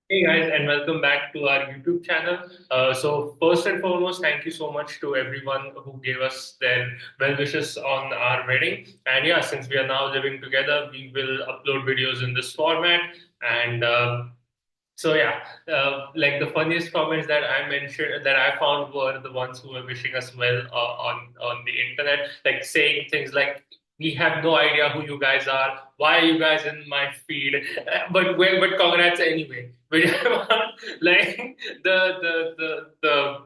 Hey guys, and welcome back to our YouTube channel. So first and foremost, thank you so much to everyone who gave us their well wishes on our wedding. And yeah, since we are now living together, we will upload videos in this format. And so yeah, like the funniest comments that I mentioned that I found were the ones who were wishing us well on the internet, like saying things like, "We have no idea who you guys are. Why are you guys in my feed?" But congrats anyway. Which like the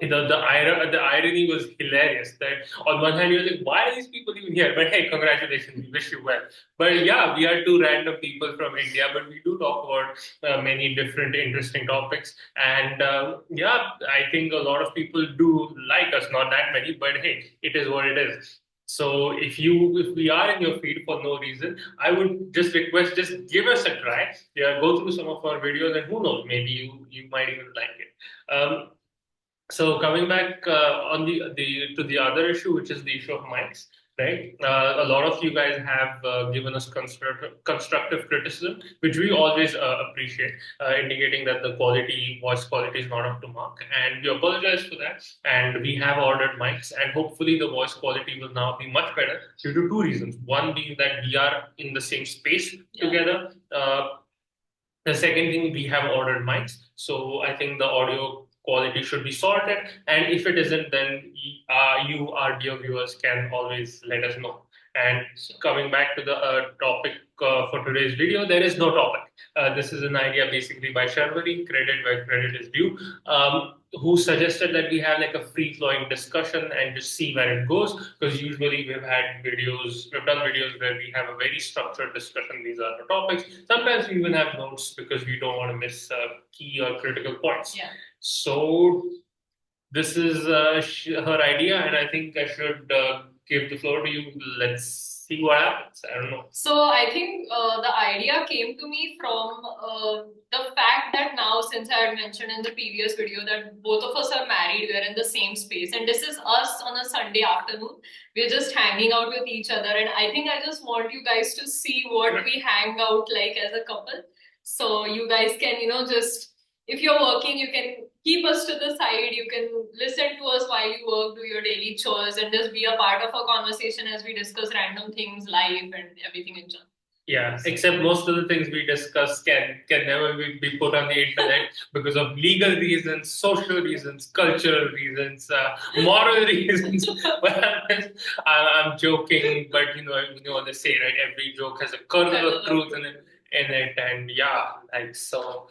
irony was hilarious. That on one hand you're like, why are these people even here? But hey, congratulations, we wish you well. But yeah, we are two random people from India, but we do talk about many different interesting topics. And yeah, I think a lot of people do like us. Not that many, but hey, it is what it is. So if we are in your feed for no reason, I would just request, just give us a try. Yeah, go through some of our videos, and who knows, maybe you might even like it. So coming back on the to the other issue, which is the issue of mics, right? A lot of you guys have given us constructive criticism, which we always appreciate, indicating that the voice quality is not up to mark, and we apologize for that. And we have ordered mics, and hopefully the voice quality will now be much better due to two reasons. One being that we are in the same space together. The second thing, we have ordered mics, so I think the audio quality should be sorted. And if it isn't, then you, our dear viewers, can always let us know. And coming back to the topic for today's video, there is no topic. This is an idea basically by Sharvari, credit where credit is due, who suggested that we have like a free-flowing discussion and just see where it goes. Because usually we've done videos where we have a very structured discussion. These are the topics. Sometimes we even have notes because we don't want to miss key or critical points. Yeah. So this is her idea, and I think I should give the floor to you. Let's see what happens. I don't know. So I think the idea came to me from the fact that now, since I had mentioned in the previous video that both of us are married, we're in the same space, and this is us on a Sunday afternoon. We're just hanging out with each other, and I think I just want you guys to see what we hang out like as a couple. So you guys can, just if you're working, you can keep us to the side. You can listen to us while you work, do your daily chores, and just be a part of a conversation as we discuss random things, life, and everything in general. Yeah, except most of the things we discuss can never be put on the internet because of legal reasons, social reasons, cultural reasons, moral reasons. But I'm joking, but you know what they say, right? Every joke has a kernel of truth in it, and yeah, like so.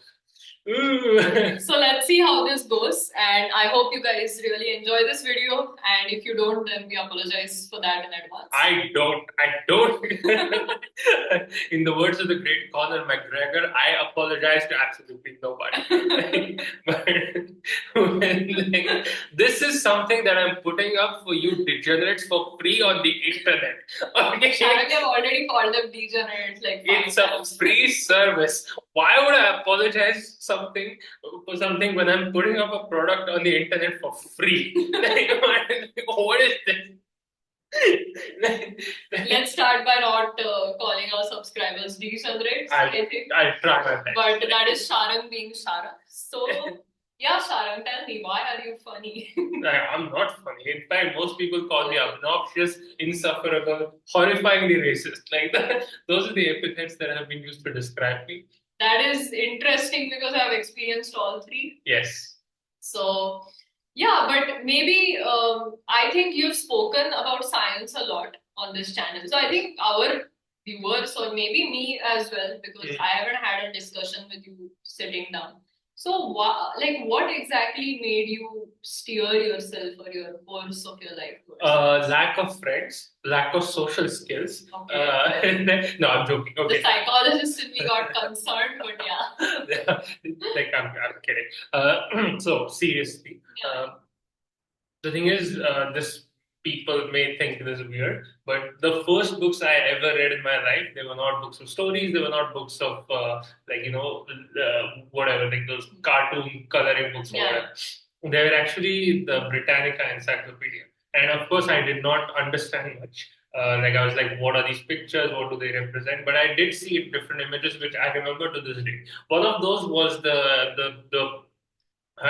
So let's see how this goes, and I hope you guys really enjoy this video, and if you don't, then we apologize for that in advance. I don't. In the words of the great Conor McGregor, I apologize to absolutely nobody. But like, this is something that I'm putting up for you degenerates for free on the internet. Okay? Sharang have already called them degenerates like it's a free service. Why would I apologize for something when I'm putting up a product on the internet for free? Like, what is this? Let's start by not calling our subscribers degenerates, I think. I'll try my best. But that is Sharang being Sharang. So, yeah, Sharang, tell me, why are you funny? I'm not funny. In fact, most people call me obnoxious, insufferable, horrifyingly racist. Like those are the epithets that have been used to describe me. That is interesting because I've experienced all three. Yes. So, yeah, but maybe I think you've spoken about science a lot on this channel. So I think our viewers, or maybe me as well, because I haven't had a discussion with you sitting down. So, what exactly made you steer yourself or your course of your life? Lack of friends, lack of social skills. Okay. No, I'm joking. Okay. The psychologist in me got concerned, but yeah. Like I'm kidding. So seriously, the thing is, this people may think this is weird, but the first books I ever read in my life, they were not books of stories, they were not books of whatever, like those cartoon coloring books or whatever. They were actually the Britannica Encyclopedia, and of course, I did not understand much. Like I was like, what are these pictures? What do they represent? But I did see different images which I remember to this day. One of those was the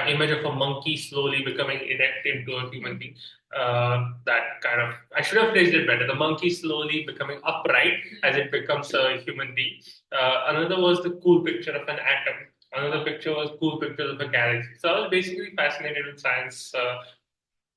image of a monkey slowly becoming erect into a human being. That kind of, I should have phrased it better. The monkey slowly becoming upright as it becomes a human being. Another was the cool picture of an atom. Another picture was cool pictures of a galaxy. So I was basically fascinated with science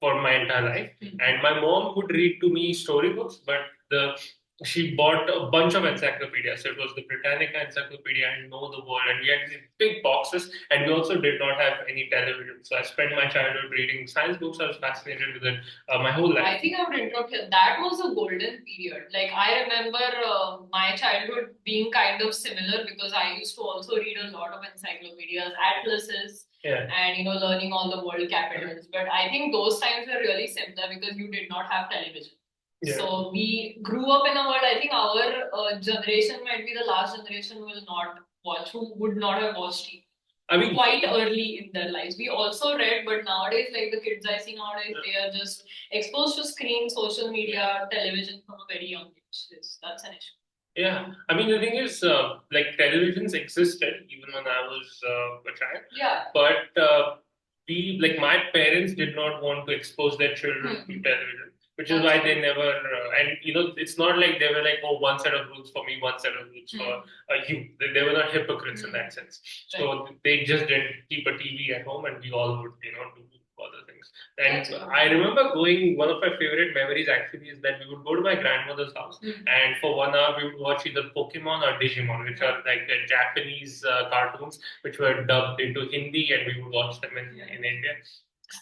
for my entire life. And my mom would read to me storybooks, but the she bought a bunch of encyclopedias. So it was the Britannica Encyclopedia and Know the World, and we had these big boxes. And we also did not have any television. So I spent my childhood reading science books. I was fascinated with it my whole life. I think I would interrupt here. That was a golden period. Like I remember my childhood being kind of similar because I used to also read a lot of encyclopedias, atlases, and learning all the world capitals. But I think those times were really similar because you did not have television. Yeah. So we grew up in a world. I think our generation might be the last generation who will not watch, who would not have watched TV. I mean, quite early in their lives. We also read, but nowadays, like the kids I see nowadays, they are just exposed to screen, social media, television from a very young age. That's an issue. Yeah, I mean the thing is, like televisions existed even when I was a child. Yeah. But we, like my parents, did not want to expose their children to television, which is why they never. And it's not like they were like, oh, one set of rules for me, one set of rules for you. They were not hypocrites in that sense. Right. So they just didn't keep a TV at home, and we all would, do other things. And I remember going, one of my favorite memories actually is that we would go to my grandmother's house, and for 1 hour we would watch either Pokemon or Digimon, which are like Japanese cartoons which were dubbed into Hindi, and we would watch them in India.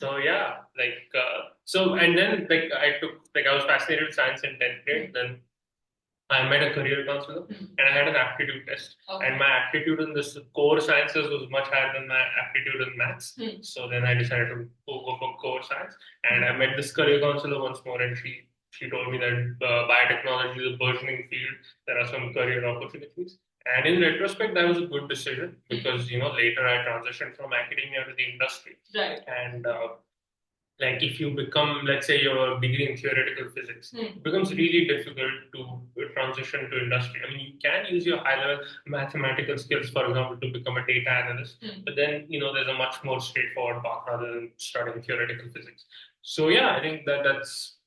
So yeah, like and then like I was fascinated with science in 10th grade. Then I met a career counselor and I had an aptitude test. Okay. And my aptitude in this core sciences was much higher than my aptitude in maths. So then I decided to go for core science. And I met this career counselor once more, and she told me that biotechnology is a burgeoning field. There are some career opportunities. And in retrospect, that was a good decision because later I transitioned from academia to the industry. Right. And like if you become, let's say, your degree in theoretical physics, it becomes really difficult to transition to industry. I mean, you can use your high-level mathematical skills, for example, to become a data analyst, but then there's a much more straightforward path rather than studying theoretical physics. So yeah, I think that's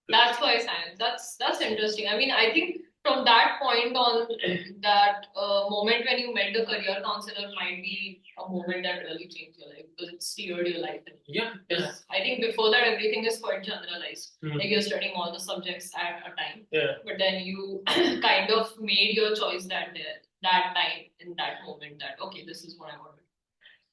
why science. That's interesting. I mean, I think from that point on, that moment when you met the career counselor might be a moment that really changed your life because it steered your life. Yeah. I think before that, everything is quite generalized. Like you're studying all the subjects at a time. Yeah. But then you kind of made your choice that time, in that moment, that okay, this is what I want to do.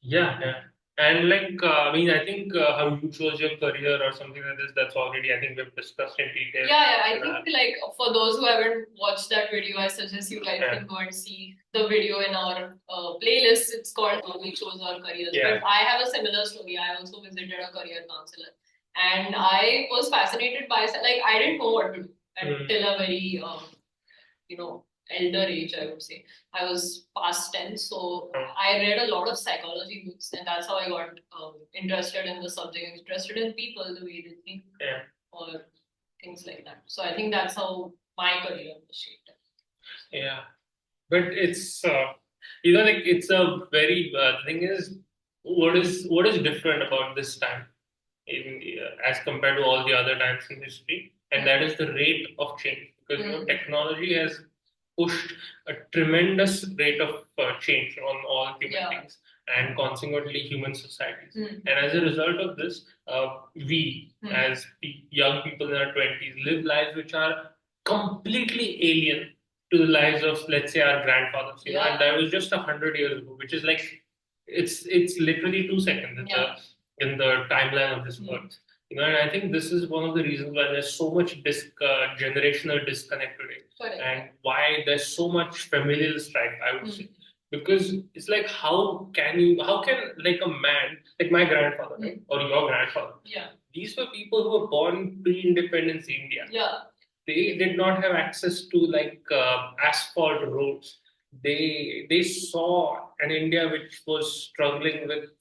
Yeah. And like, I mean, I think how you chose your career or something like this, that's already, I think we've discussed in detail. Yeah. I think like for those who haven't watched that video, I suggest you guys can go and see the video in our playlist. It's called How We Chose Our Careers. Yeah. But I have a similar story. I also visited a career counselor, and I was fascinated by, like, I didn't know what to do until a very, elder age, I would say. I was past 10, so I read a lot of psychology books, and that's how I got interested in the subject, interested in people, the way they think, or things like that. So I think that's how my career was shaped. Yeah, but it's like it's a very the thing is what is different about this time as compared to all the other times in history, and that is the rate of change because technology has pushed a tremendous rate of change on all human beings and consequently human societies. And as a result of this, we as young people in our 20s live lives which are completely alien to the lives of, let's say, our grandfathers. And that was just 100 years ago, which is like it's literally 2 seconds in the timeline of this world. And I think this is one of the reasons why there's so much generational disconnect today. Correct. And why there's so much familial strife, I would say. Because it's like, how can like a man, like my grandfather, right? Or your grandfather, these were people who were born pre-independence India. They did not have access to like asphalt roads. They saw an India which was struggling with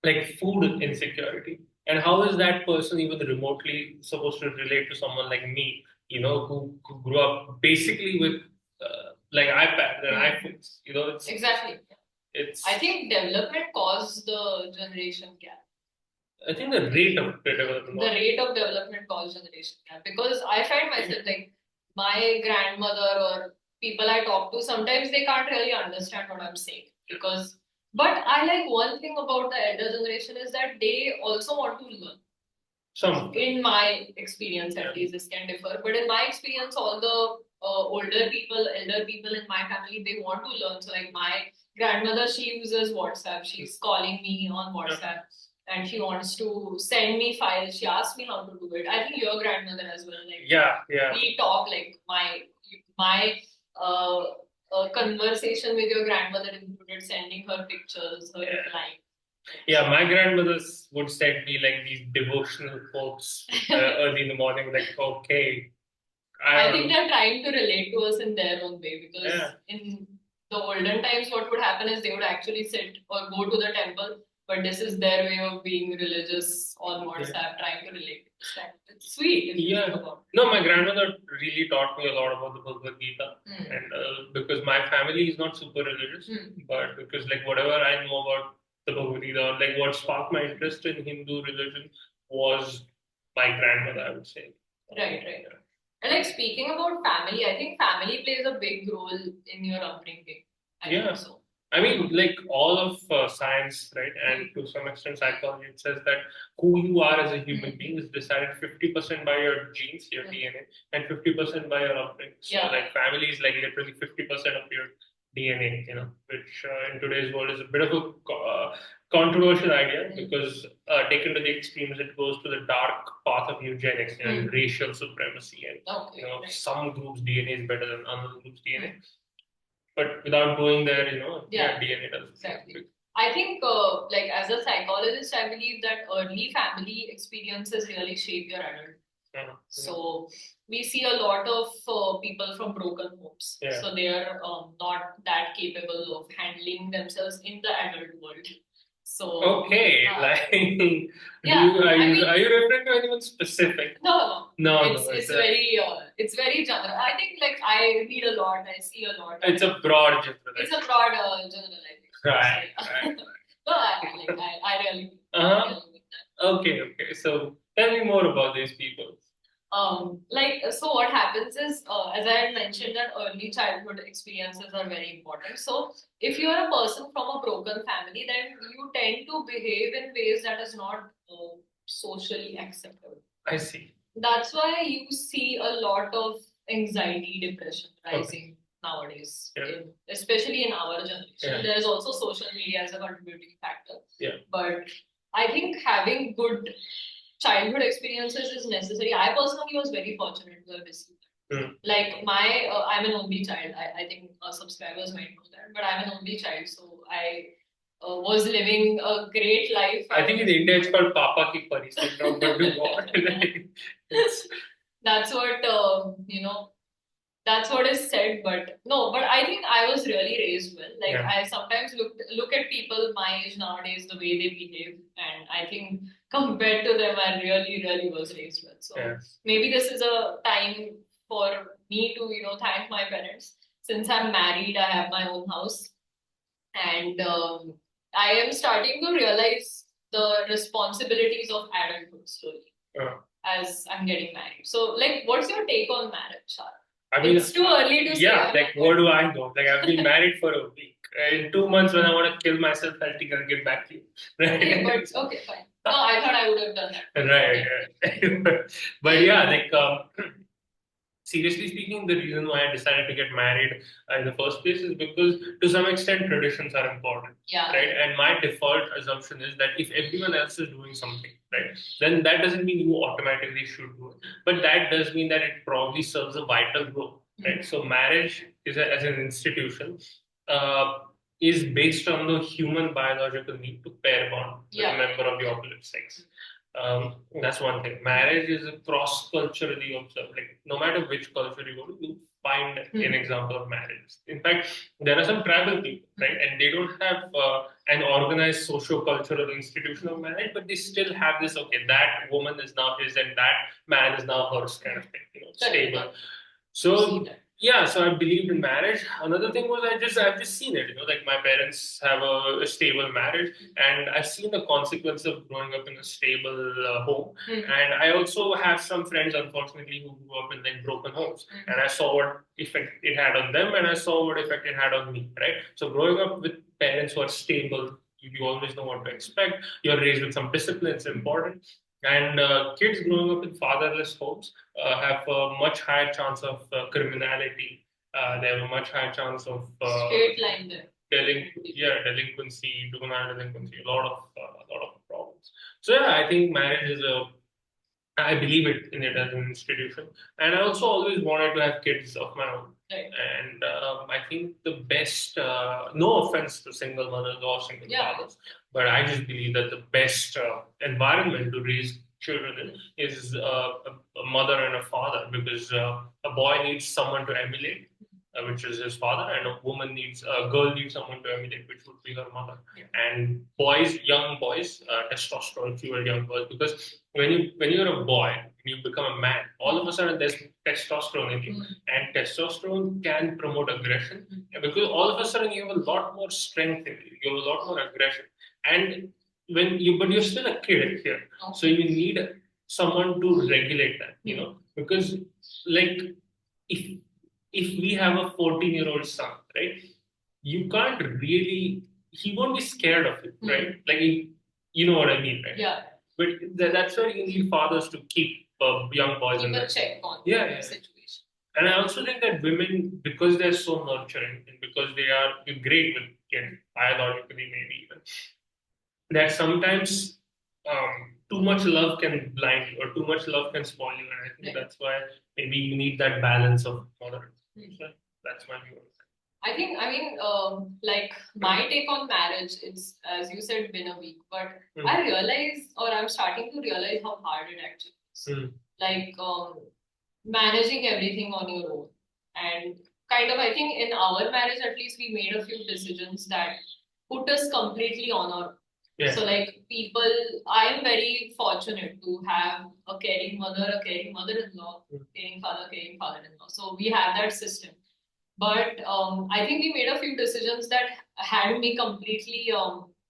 like food insecurity. And how is that person even remotely supposed to relate to someone like me, who grew up basically with like iPads and iPhones? Exactly. I think development caused the generation gap. I think the rate of development. The rate of development caused generation gap, because I find myself like my grandmother or people I talk to, sometimes they can't really understand what I'm saying because. But I like one thing about the elder generation is that they also want to learn. In my experience, at least this can differ, but in my experience, all the older people, elder people in my family, they want to learn. So, like my grandmother, she uses WhatsApp. She's calling me on WhatsApp, and she wants to send me files. She asked me how to do it. I think your grandmother as well. Like we talk like my conversation with your grandmother included sending her pictures, her replying. Yeah, my grandmothers would send me like these devotional quotes early in the morning, like, okay. I think they're trying to relate to us in their own way because in the olden times, what would happen is they would actually sit or go to the temple, but this is their way of being religious on WhatsApp, trying to relate. It's sweet. No, my grandmother really taught me a lot about the Bhagavad Gita, and because my family is not super religious, but because like whatever I know about the Bhagavad Gita, or like what sparked my interest in Hindu religion was my grandmother, I would say. Right. And like speaking about family, I think family plays a big role in your upbringing. I think so. I mean, like all of science, right, and to some extent psychology, it says that who you are as a human being is decided 50% by your genes, your DNA, and 50% by your upbringing. So, like, family is like literally 50% of your DNA, which in today's world is a bit of a controversial idea because taken to the extremes, it goes to the dark path of eugenics and racial supremacy, and some groups' DNA is better than other groups' DNA. But without going there, DNA does. Exactly. I think, like as a psychologist, I believe that early family experiences really shape your adult. So we see a lot of people from broken homes. So they are not that capable of handling themselves in the adult world. So okay, like are you referring to anyone specific? No. It's very general. I think like I read a lot, I see a lot. It's a broad generalization. It's a broad generalization. Right. No, I really. Okay. So tell me more about these people. So what happens is, as I had mentioned, that early childhood experiences are very important. So if you are a person from a broken family, then you tend to behave in ways that is not socially acceptable. I see. That's why you see a lot of anxiety, depression rising nowadays, especially in our generation. There's also social media as a contributing factor. But I think having good childhood experiences is necessary. I personally was very fortunate to have received that. Like I'm an only child. I think subscribers might know that, but I'm an only child, so I was living a great life. I think in India it's called Papa Ki Paristiti. That's what that's what is said, but no, but I think I was really raised well. Like I sometimes look at people my age nowadays, the way they behave, and I think compared to them, I really was raised well. So maybe this is a time for me to thank my parents. Since I'm married, I have my own house, and I am starting to realize the responsibilities of adulthood slowly as I'm getting married. So, like, what's your take on marriage, Sharang? I mean, it's too early to say. Yeah, like what do I know? Like I've been married for a week. In 2 months, when I want to kill myself, I'll think I'll get back to you. Okay, fine. No, I thought I would have done that. Right. But yeah, like seriously speaking, the reason why I decided to get married in the first place is because to some extent traditions are important. Right. And my default assumption is that if everyone else is doing something, right, then that doesn't mean you automatically should do it. But that does mean that it probably serves a vital role. Right. So marriage as an institution is based on the human biological need to pair bond with a member of the opposite sex. That's one thing. Marriage is a cross-culturally observed. Like no matter which culture you go to, you find an example of marriage. In fact, there are some tribal people, right, and they don't have an organized socio-cultural institution of marriage, but they still have this. Okay, that woman is now his, and that man is now hers, kind of thing. Stable. So yeah, so I believed in marriage. Another thing was I've just seen it. Like my parents have a stable marriage, and I've seen the consequence of growing up in a stable home. And I also have some friends, unfortunately, who grew up in like broken homes, and I saw what effect it had on them, and I saw what effect it had on me. Right. So growing up with parents who are stable, you always know what to expect. You're raised with some discipline. It's important. And kids growing up in fatherless homes have a much higher chance of criminality. They have a much higher chance of straight line there. Delinquency, juvenile delinquency, a lot of problems. So yeah, I think marriage is a I believe in it as an institution, and I also always wanted to have kids of my own. Right. And I think the best, no offense to single mothers or single fathers, but I just believe that the best environment to raise children in is a mother and a father, because a boy needs someone to emulate, which is his father, and a girl needs someone to emulate, which would be her mother. Yeah. And young boys, testosterone fueled young boys, because when you're a boy and you become a man, all of a sudden there's testosterone in you, and testosterone can promote aggression, because all of a sudden you have a lot more strength in you, you have a lot more aggression, and but you're still a kid here, so you need someone to regulate that, because like if we have a 14-year-old son, right, you can't really, he won't be scared of it, right? Like, you know what I mean, right? Yeah. But that's why you need fathers to keep young boys in the that check on the situation. And I also think that women, because they're so nurturing and because they are great with kids, biologically maybe even, that sometimes too much love can blind you or too much love can spoil you. And I think that's why maybe you need that balance of mother. So that's my view. I mean, like my take on marriage, it's as you said, been a week, but I realize, or I'm starting to realize how hard it actually is. Like managing everything on your own, and kind of, I think in our marriage at least, we made a few decisions that put us completely on our own. So like I am very fortunate to have a caring mother, a caring mother-in-law, caring father-in-law. So we have that system. But I think we made a few decisions that had me completely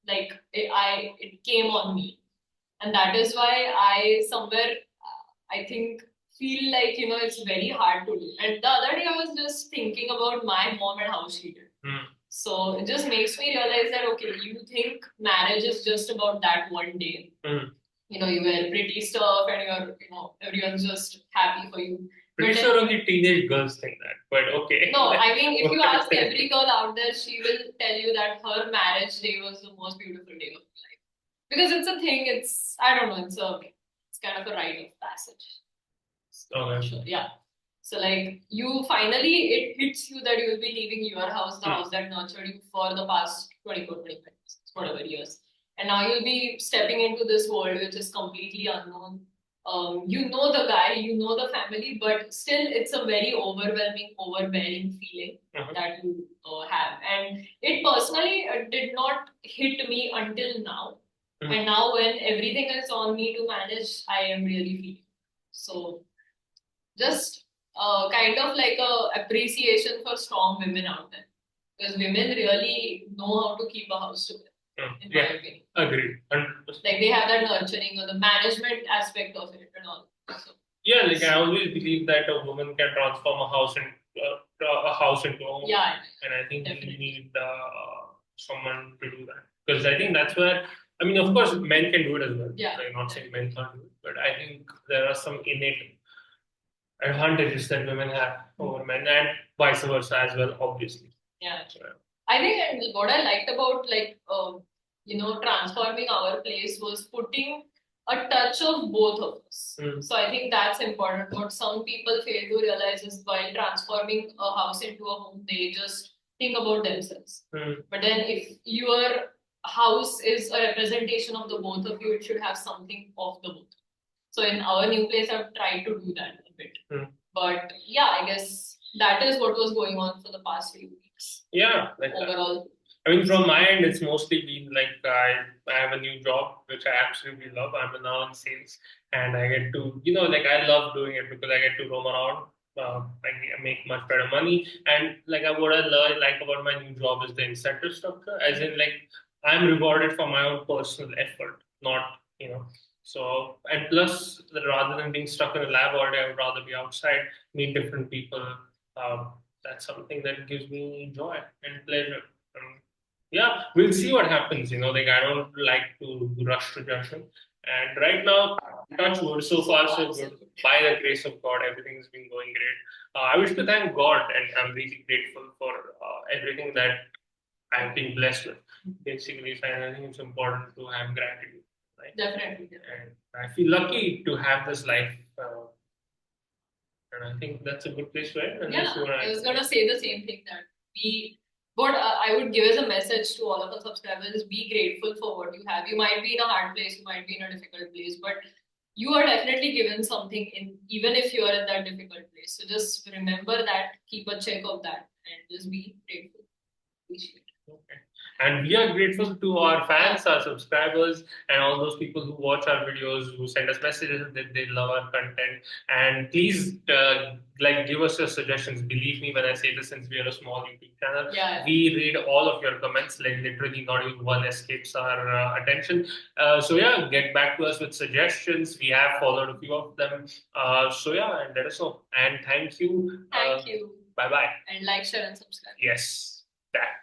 like it came on me, and that is why I somewhere I think feel like it's very hard to do. And the other day I was just thinking about my mom and how she did. So it just makes me realize that okay, you think marriage is just about that one day. You wear pretty stuff and everyone's just happy for you. Pretty sure only teenage girls think that, but okay. No, I mean, if you ask every girl out there, she will tell you that her marriage day was the most beautiful day of her life. Because it's a thing, I don't know, it's kind of a rite of passage. Okay. Sure, yeah. So like, it hits you that you will be leaving your house, the house that nurtured you for the past 24, 25 years, whatever years. And now you'll be stepping into this world which is completely unknown. You know the guy, you know the family, but still it's a very overbearing feeling that you have. And it personally did not hit me until now. And now when everything is on me to manage, I am really feeling. So just kind of like a appreciation for strong women out there. Because women really know how to keep a house together. In my opinion. Agreed. 100%. Like they have that nurturing or the management aspect of it and all. So, yeah, like I always believe that a woman can transform a house into a home. Yeah, and I think we need someone to do that, because I think that's where, I mean, of course, men can do it as well. Yeah. I'm not saying men can't do it, but I think there are some innate advantages that women have over men, and vice versa as well, obviously. Yeah. I think what I liked about transforming our place was putting a touch of both of us. So I think that's important. What some people fail to realize is while transforming a house into a home, they just think about themselves. But then if you are house is a representation of the both of you. It should have something of the both. So in our new place, I've tried to do that a bit. But yeah, I guess that is what was going on for the past few weeks. Yeah, like overall. I mean, from my end, it's mostly been like I have a new job which I absolutely love. I'm now in sales, and I get to like I love doing it because I get to roam around. I make much better money, and like what I learn like about my new job is the incentive structure. As in, like I'm rewarded for my own personal effort, not So and plus, rather than being stuck in a lab all day, I would rather be outside, meet different people. That's something that gives me joy and pleasure. Yeah, we'll see what happens. Like I don't like to rush to judgment. And right now, touch wood, so far so good. By the grace of God, everything's been going great. I wish to thank God, and I'm really grateful for everything that I've been blessed with. Basically, I think it's important to have gratitude. Right? Definitely. And I feel lucky to have this life. And I think that's a good place to end. Yeah, I was gonna say the same thing that what I would give as a message to all of our subscribers is be grateful for what you have. You might be in a hard place, you might be in a difficult place, but you are definitely given something in, even if you are in that difficult place. So just remember that, keep a check of that, and just be grateful. Appreciate it. Okay. And we are grateful to our fans, our subscribers, and all those people who watch our videos, who send us messages that they love our content. And please, give us your suggestions. Believe me when I say this, since we are a small YouTube channel, we read all of your comments. Like literally, not even one escapes our attention. So yeah, get back to us with suggestions. We have followed a few of them. So yeah, and let us know. And thank you. Thank you. Bye bye. And like, share, and subscribe. Yes, that.